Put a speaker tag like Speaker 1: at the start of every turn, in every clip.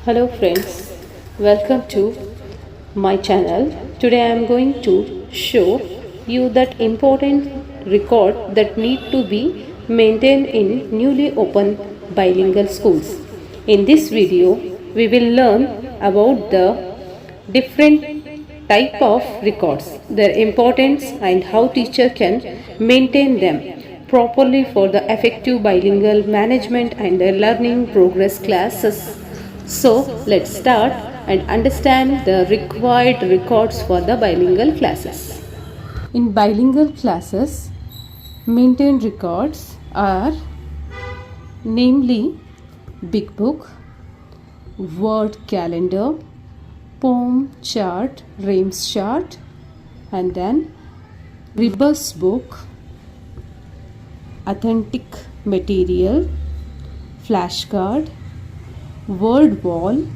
Speaker 1: Hello friends, welcome to my channel. Today I am going to show you that important record that need to be maintained in newly opened bilingual schools. In this video, we will learn about the different type of records, their importance and how teacher can maintain them properly for the effective bilingual management and the learning progress classes. So let's start and understand the required records for the bilingual classes. In bilingual classes, maintained records are namely Big Book, Word Calendar, Poem Chart, Rhymes Chart, and then Rebus Book, Authentic Material, Flashcard, Word Wall,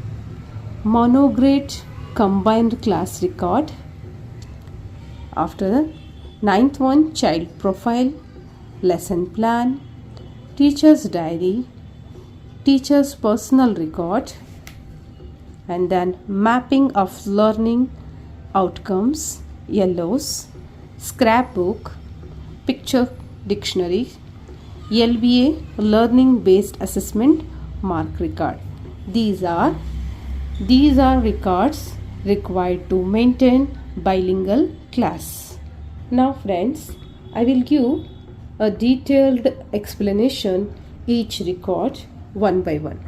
Speaker 1: Monograde Combined Class Record. After the ninth one, Child Profile, Lesson Plan, Teacher's Diary, Teacher's Personal Record, and then Mapping of Learning Outcomes, Yellows, Scrapbook, Picture Dictionary, LBA Learning Based Assessment Mark Record. These are records required to maintain bilingual class. Now friends, I will give a detailed explanation each record one by one.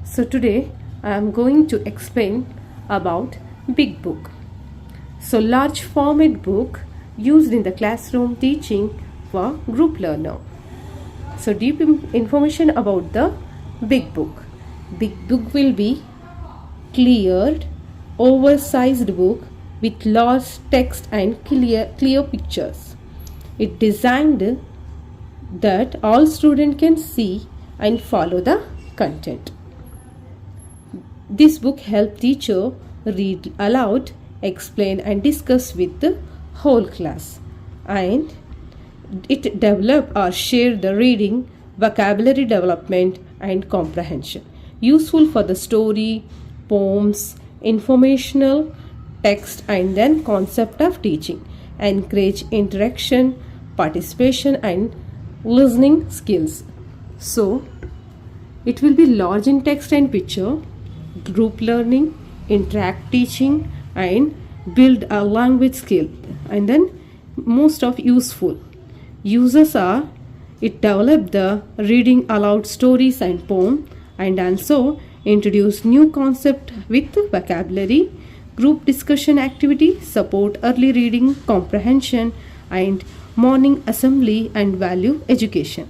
Speaker 1: So today I am going to explain about Big Book. So large format book used in the classroom teaching for group learner. So deep information about the Big Book. Big Book will be cleared, oversized book with large text and clear pictures. It designed that all students can see and follow the content. This book helps teacher read aloud, explain and discuss with the whole class, and it develop or share the reading, vocabulary development and comprehension. Useful for the story, poems, informational text and then concept of teaching. Encourage interaction, participation and listening skills. So it will be large in text and picture, group learning, interact teaching and build a language skill, and then most of useful. Uses are it develop the reading aloud stories and poem, and also introduce new concept with vocabulary, group discussion activity, support early reading comprehension and morning assembly and value education.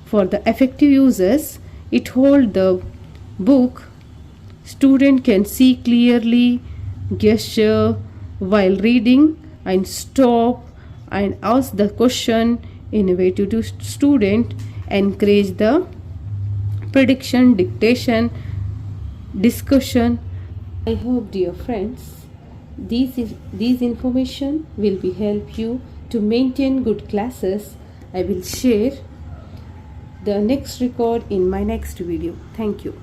Speaker 1: For the effective uses, it hold the book, student can see clearly, gesture while reading and stop and ask the question. Innovative to student, encourage the prediction, dictation, discussion. I hope, dear friends, these information will be help you to maintain good classes. I will share the next record in my next video. Thank you.